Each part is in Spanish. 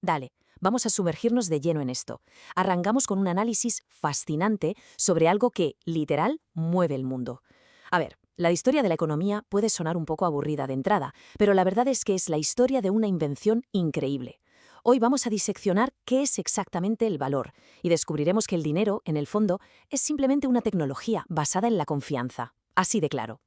Dale, vamos a sumergirnos de lleno en esto. Arrancamos con un análisis fascinante sobre algo que, literal, mueve el mundo. A ver, la historia de la economía puede sonar un poco aburrida de entrada, pero la verdad es que es la historia de una invención increíble. Hoy vamos a diseccionar qué es exactamente el valor y descubriremos que el dinero, en el fondo, es simplemente una tecnología basada en la confianza. Así de claro.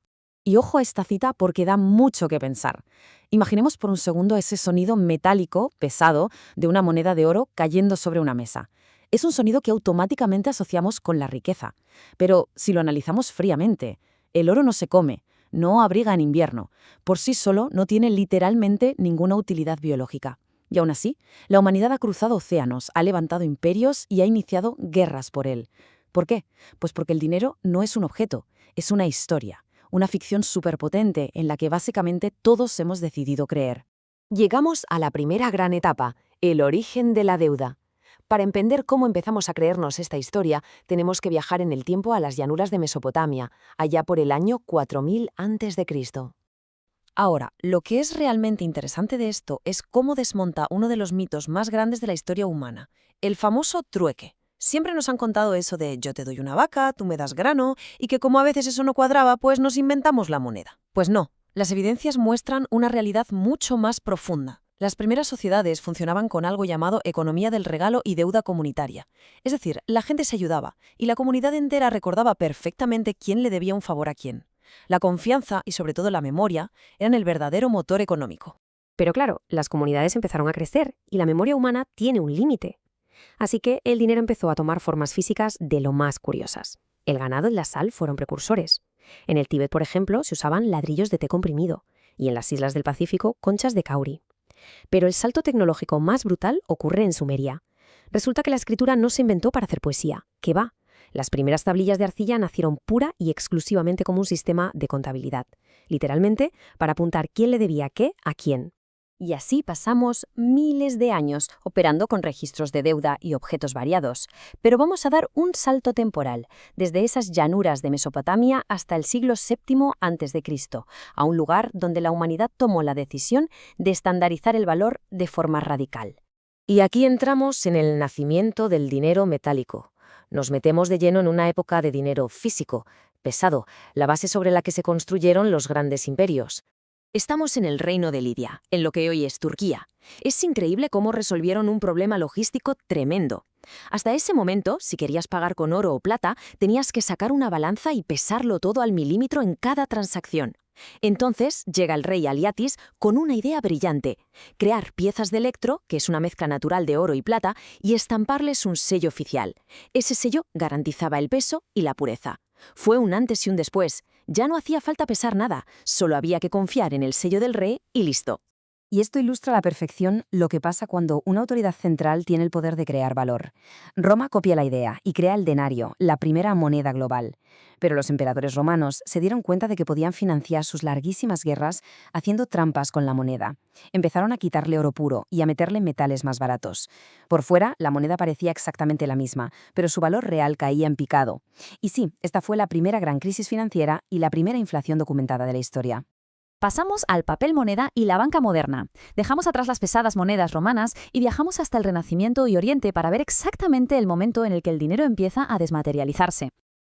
Y ojo a esta cita porque da mucho que pensar. Imaginemos por un segundo ese sonido metálico, pesado, de una moneda de oro cayendo sobre una mesa. Es un sonido que automáticamente asociamos con la riqueza. Pero si lo analizamos fríamente, el oro no se come, no abriga en invierno. Por sí solo no tiene literalmente ninguna utilidad biológica. Y aún así, la humanidad ha cruzado océanos, ha levantado imperios y ha iniciado guerras por él. ¿Por qué? Pues porque el dinero no es un objeto, es una historia. Una ficción superpotente en la que básicamente todos hemos decidido creer. Llegamos a la primera gran etapa, el origen de la deuda. Para entender cómo empezamos a creernos esta historia, tenemos que viajar en el tiempo a las llanuras de Mesopotamia, allá por el año 4000 a.C. Ahora, lo que es realmente interesante de esto es cómo desmonta uno de los mitos más grandes de la historia humana, el famoso trueque. Siempre nos han contado eso de yo te doy una vaca, tú me das grano, y que como a veces eso no cuadraba, pues nos inventamos la moneda. Pues no, las evidencias muestran una realidad mucho más profunda. Las primeras sociedades funcionaban con algo llamado economía del regalo y deuda comunitaria. Es decir, la gente se ayudaba, y la comunidad entera recordaba perfectamente quién le debía un favor a quién. La confianza y sobre todo la memoria eran el verdadero motor económico. Pero claro, las comunidades empezaron a crecer y la memoria humana tiene un límite. Así que el dinero empezó a tomar formas físicas de lo más curiosas. El ganado y la sal fueron precursores. En el Tíbet, por ejemplo, se usaban ladrillos de té comprimido y en las islas del Pacífico, conchas de cauri. Pero el salto tecnológico más brutal ocurre en Sumeria. Resulta que la escritura no se inventó para hacer poesía, que va. Las primeras tablillas de arcilla nacieron pura y exclusivamente como un sistema de contabilidad, literalmente para apuntar quién le debía qué a quién. Y así pasamos miles de años operando con registros de deuda y objetos variados. Pero vamos a dar un salto temporal, desde esas llanuras de Mesopotamia hasta el siglo VII a.C., a un lugar donde la humanidad tomó la decisión de estandarizar el valor de forma radical. Y aquí entramos en el nacimiento del dinero metálico. Nos metemos de lleno en una época de dinero físico, pesado, la base sobre la que se construyeron los grandes imperios. Estamos en el reino de Lidia, en lo que hoy es Turquía. Es increíble cómo resolvieron un problema logístico tremendo. Hasta ese momento, si querías pagar con oro o plata, tenías que sacar una balanza y pesarlo todo al milímetro en cada transacción. Entonces llega el rey Aliatis con una idea brillante: crear piezas de electro, que es una mezcla natural de oro y plata, y estamparles un sello oficial. Ese sello garantizaba el peso y la pureza. Fue un antes y un después. Ya no hacía falta pesar nada, solo había que confiar en el sello del rey y listo. Y esto ilustra a la perfección lo que pasa cuando una autoridad central tiene el poder de crear valor. Roma copia la idea y crea el denario, la primera moneda global. Pero los emperadores romanos se dieron cuenta de que podían financiar sus larguísimas guerras haciendo trampas con la moneda. Empezaron a quitarle oro puro y a meterle metales más baratos. Por fuera, la moneda parecía exactamente la misma, pero su valor real caía en picado. Y sí, esta fue la primera gran crisis financiera y la primera inflación documentada de la historia. Pasamos al papel moneda y la banca moderna. Dejamos atrás las pesadas monedas romanas y viajamos hasta el Renacimiento y Oriente para ver exactamente el momento en el que el dinero empieza a desmaterializarse.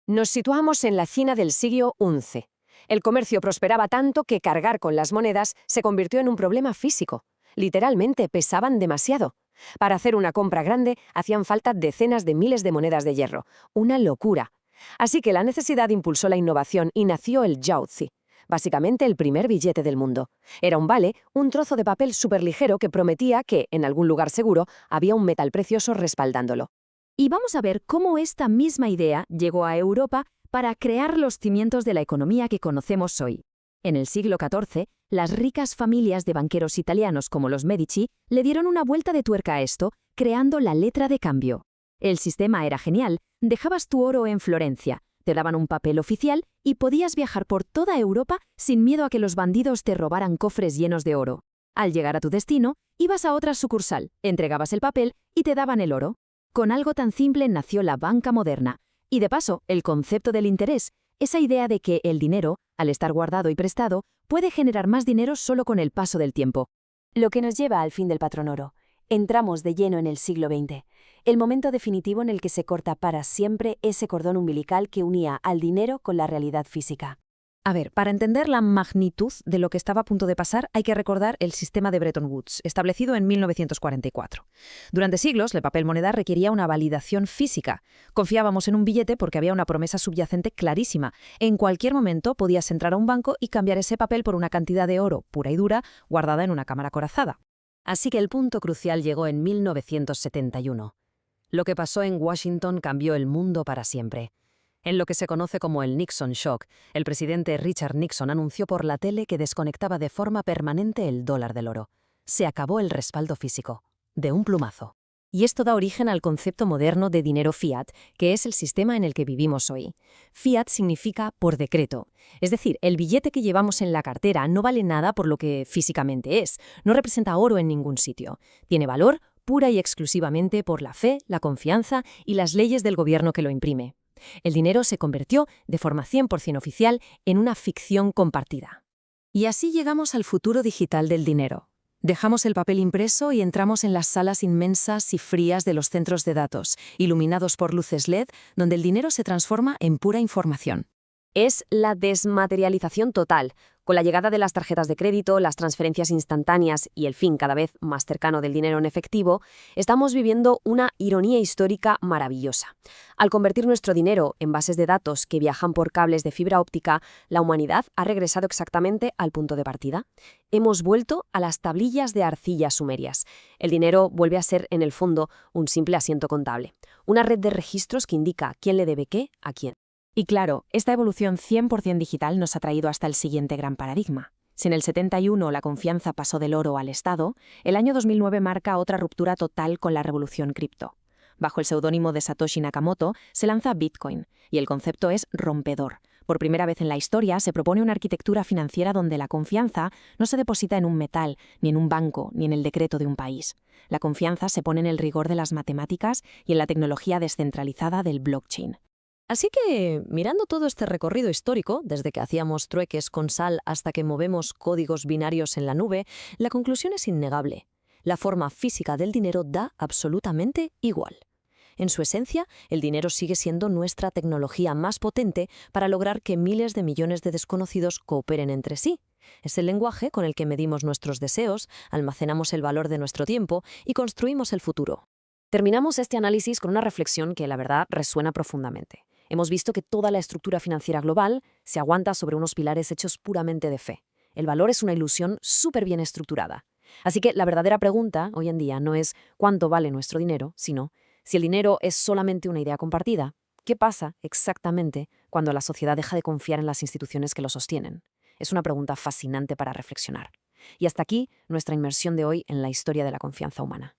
Nos situamos en la China del siglo XI. El comercio prosperaba tanto que cargar con las monedas se convirtió en un problema físico. Literalmente pesaban demasiado. Para hacer una compra grande hacían falta decenas de miles de monedas de hierro. Una locura. Así que la necesidad impulsó la innovación y nació el jiaozi. Básicamente el primer billete del mundo. Era un vale, un trozo de papel superligero que prometía que, en algún lugar seguro, había un metal precioso respaldándolo. Y vamos a ver cómo esta misma idea llegó a Europa para crear los cimientos de la economía que conocemos hoy. En el siglo XIV, las ricas familias de banqueros italianos como los Medici le dieron una vuelta de tuerca a esto, creando la letra de cambio. El sistema era genial, dejabas tu oro en Florencia, te daban un papel oficial y podías viajar por toda Europa sin miedo a que los bandidos te robaran cofres llenos de oro. Al llegar a tu destino, ibas a otra sucursal, entregabas el papel y te daban el oro. Con algo tan simple nació la banca moderna. Y de paso, el concepto del interés, esa idea de que el dinero, al estar guardado y prestado, puede generar más dinero solo con el paso del tiempo. Lo que nos lleva al fin del patrón oro. Entramos de lleno en el siglo XX, el momento definitivo en el que se corta para siempre ese cordón umbilical que unía al dinero con la realidad física. A ver, para entender la magnitud de lo que estaba a punto de pasar, hay que recordar el sistema de Bretton Woods, establecido en 1944. Durante siglos, el papel moneda requería una validación física. Confiábamos en un billete porque había una promesa subyacente clarísima. En cualquier momento podías entrar a un banco y cambiar ese papel por una cantidad de oro pura y dura guardada en una cámara acorazada. Así que el punto crucial llegó en 1971. Lo que pasó en Washington cambió el mundo para siempre. En lo que se conoce como el Nixon Shock, el presidente Richard Nixon anunció por la tele que desconectaba de forma permanente el dólar del oro. Se acabó el respaldo físico, de un plumazo. Y esto da origen al concepto moderno de dinero fiat, que es el sistema en el que vivimos hoy. Fiat significa por decreto. Es decir, el billete que llevamos en la cartera no vale nada por lo que físicamente es, no representa oro en ningún sitio. Tiene valor pura y exclusivamente por la fe, la confianza y las leyes del gobierno que lo imprime. El dinero se convirtió, de forma 100% oficial, en una ficción compartida. Y así llegamos al futuro digital del dinero. Dejamos el papel impreso y entramos en las salas inmensas y frías de los centros de datos, iluminados por luces LED, donde el dinero se transforma en pura información. Es la desmaterialización total. Con la llegada de las tarjetas de crédito, las transferencias instantáneas y el fin cada vez más cercano del dinero en efectivo, estamos viviendo una ironía histórica maravillosa. Al convertir nuestro dinero en bases de datos que viajan por cables de fibra óptica, la humanidad ha regresado exactamente al punto de partida. Hemos vuelto a las tablillas de arcilla sumerias. El dinero vuelve a ser, en el fondo, un simple asiento contable. Una red de registros que indica quién le debe qué a quién. Y claro, esta evolución 100% digital nos ha traído hasta el siguiente gran paradigma. Si en el 71 la confianza pasó del oro al Estado, el año 2009 marca otra ruptura total con la revolución cripto. Bajo el seudónimo de Satoshi Nakamoto se lanza Bitcoin, y el concepto es rompedor. Por primera vez en la historia se propone una arquitectura financiera donde la confianza no se deposita en un metal, ni en un banco, ni en el decreto de un país. La confianza se pone en el rigor de las matemáticas y en la tecnología descentralizada del blockchain. Así que, mirando todo este recorrido histórico, desde que hacíamos trueques con sal hasta que movemos códigos binarios en la nube, la conclusión es innegable. La forma física del dinero da absolutamente igual. En su esencia, el dinero sigue siendo nuestra tecnología más potente para lograr que miles de millones de desconocidos cooperen entre sí. Es el lenguaje con el que medimos nuestros deseos, almacenamos el valor de nuestro tiempo y construimos el futuro. Terminamos este análisis con una reflexión que, la verdad, resuena profundamente. Hemos visto que toda la estructura financiera global se aguanta sobre unos pilares hechos puramente de fe. El valor es una ilusión súper bien estructurada. Así que la verdadera pregunta hoy en día no es cuánto vale nuestro dinero, sino si el dinero es solamente una idea compartida, ¿qué pasa exactamente cuando la sociedad deja de confiar en las instituciones que lo sostienen? Es una pregunta fascinante para reflexionar. Y hasta aquí nuestra inmersión de hoy en la historia de la confianza humana.